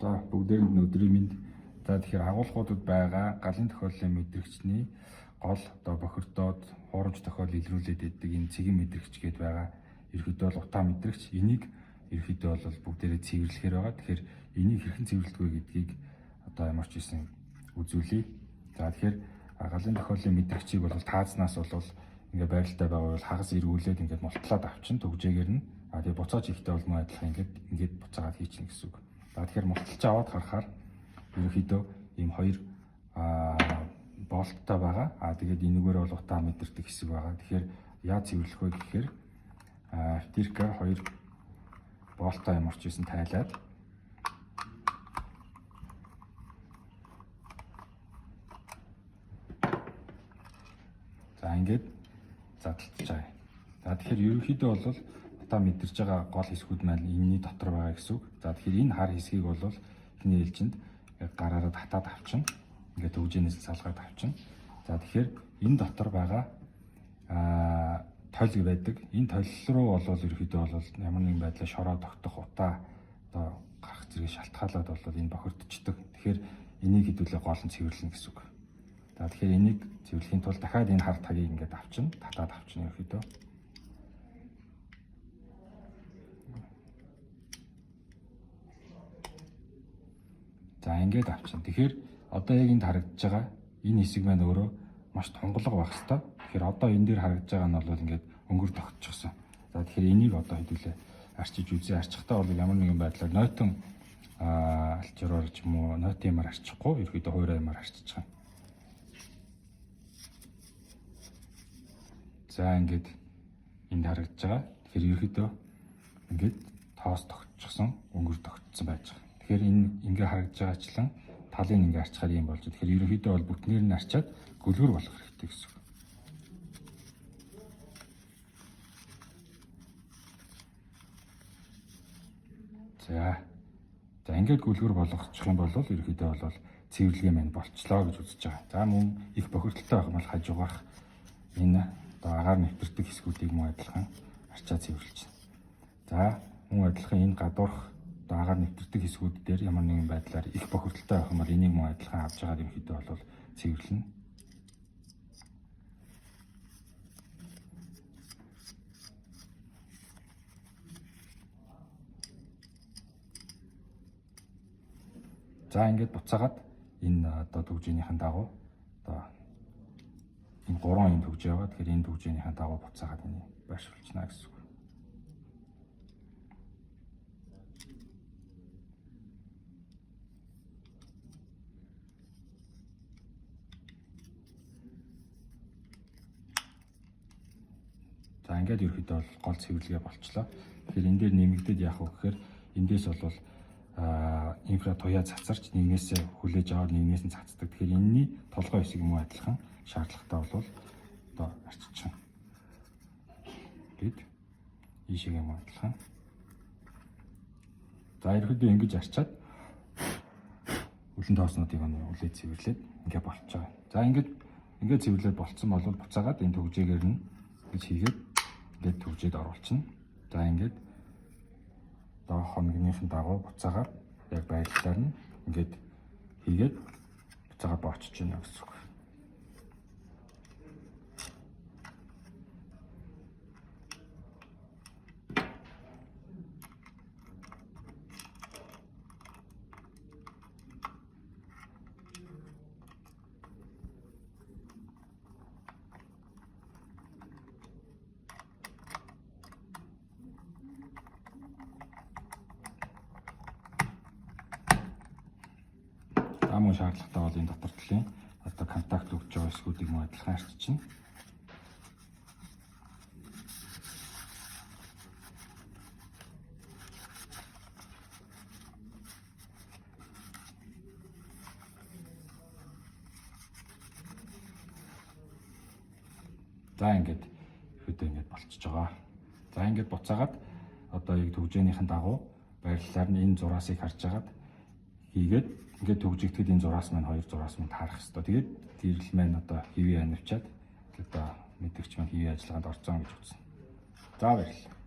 Одоо бүгдээрэнд нь өдрийн мэнд. За тэгэхээр агуулгуудад байгаа галын тохиоллын мэдрэгчний гол одоо бохирдоод хуурамч тохиол илрүүлээд байдаг энэ цэгэн мэдрэгч гээд байгаа. Ерөнхийдөө бол утаа мэдрэгч. Энийг ерөнхийдөө бол бүгдээрээ цэвэрлэхээр байгаа. Тэгэхээр энийг хэрхэн цэвэрлэх вэ гэдгийг одоо ямар ч хэлсэн үзүүлье. За тэгэхээр галын тохиоллын мэдрэгчийг бол таазнаас бол ингээ байралтай байгаа бол хагас эргүүлээд ингээд мултлаад авчин төгжээгээр нь тэгээ буцааж ихтэй бол муу адилхан ингээд буцаагаад хийчихнэ гэсэн үг. За тэгэхээр мулталж аваад харахаар ерөнхийдөө ийм хоёр болттой байгаа. Тэгээд энэгээр бол утаа мэдэрдэг хэсэг байгаа. Тэгэхээр яаж цэвэрлэх вэ гэхээр втирка хоёр болттой ямар ч байсан тайлаад за ингээд задлж байгаа. За тэгэхээр ерөнхийдөө бол утаа мэдэрж байгаа гол хэсгүүд маань энэний дотор байгаа гэсэн үг. За тэгэхээр энэ хар хэсгийг бол эхний ээлжинд гараараа татаад авчин. Ингээд төгжээнээс салгаад авчин. За тэгэхээр энэ дотор байгаа тойл байдаг. Энэ тойл руу бол ерөнхийдөө бол ямар нэгэн байдлаар шороо тогтох утаа одоо гарах зэрэг шалтгаалаад бол энэ бохирдчихдаг. Тэгэхээр энийг хэдүүлээ гол нь цэвэрлэнэ гэсэн үг. За тэгэхээр энийг цэвэрлэхийн тулд дахиад энэ хар тагийг ингээд авчин, татаад авчин ерөнхийдөө. За ингээд авчин. Тэгэхээр одоо яг энд харагдаж байгаа энэ хэсэг маань өөрөө маш тунгалаг байх хэвээр. Тэгэхээр одоо энэ дээр харагдаж байгаа нь бол ингээд өнгөр тогтчихсон. За тэгэхээр энийг одоо хэдүүлээ арчиж үзье. Арчихтаа бол ямар нэгэн байдлаар нойтон алчроор ч юм уу нойтын ямар арчихгүй ерөөдөө хуурай ямар арчиж байгаа. За ингээд энд харагдаж байгаа. Тэгэхээр ерөөдөө ингээд тоос тогтчихсон, өнгөр тогтсон байж байгаа. Тэгэхээр энэ ингээ харагдаж байгаачлан талын ингээ арчхаар юм болж. Тэгэхээр ерөнхийдөө бол бүтнээр нь арчаад гөлгөр болох хэрэгтэй гэсэн үг. За ингээд гөлгөр болгочих юм бол ерөнхийдөө бол цэвэрлэгээ маань болчлоо гэж үзэж байгаа. За мөн их бохирдолтой байх юм бол хажуугаарх энэ одоо агаар нэвтэрдэг хэсгүүдийг мөн адилхан арчаад цэвэрлэж байна. За мөн адилхан энэ гадуурх агаар нэвтэрдэг хэсгүүд дээр ямар нэгэн байдлаар их бохирдолтой байх юм бол энийг мөн адилхан авч байгаа ерөнхийдөө бол цэвэрлэнэ. За ингээд буцаагаад энэ одоо төгжөөнийхэн дагуу одоо энэ 3 юм төгж байгаа. Тэгэхээр энэ төгжөөнийхэн дагуу буцаагаад энийг байршуулчихна гэсэн үг. За ингээд ерөөхдөө бол гол цэвэрлэгээ болчлоо. Тэгэхээр энэ дээр нэмэгдээд яах вэ гэхээр эндээс бол инфра туяа цацарч нэгнээс хүлээж аваад нэгнээс нь цацдаг. Тэгэхээр энэний толгой хэсэг муу адилхан шаардлагатай бол одоо арччихна. Гэт ийшээ юм адилхан. За ерөөдөө ингэж арчаад үлэн тооснуудыг үлээд цэвэрлээд ингээд болчихоо. За ингээд цэвэрлээд болцсон бол буцаагаад энэ төгжээгээр нь гэж хийгээд ингээд төгжээд оруулчихна. За ингээд одоо хоногныхын дагуу буцаагаад яг байрлалаар нь ингээд хийгээд буцаагаад боочж байна гэсэн үг. Мөн шаардлагатай бол энэ дотор талын одоо контакт өгч байгаа хэсгүүдийг мөн адилхан арччихна. За ингээд ихэдээ ингээд болчихж байгаа. За ингээд буцаагаад одоо яг төгжөөнийхэн дагуу байрлалаар нь энэ зураасыг харж агаад хийгээд ингээд төгжигдэхэд энэ зураас маань хоёр зураас маань таарах хэрэгтэй. Тэгээд тэрл маань одоо хэвээ анивчаад одоо мэдгч маань хэвээ ажиллагаанд орцсон гэж үзсэн. За баярлалаа.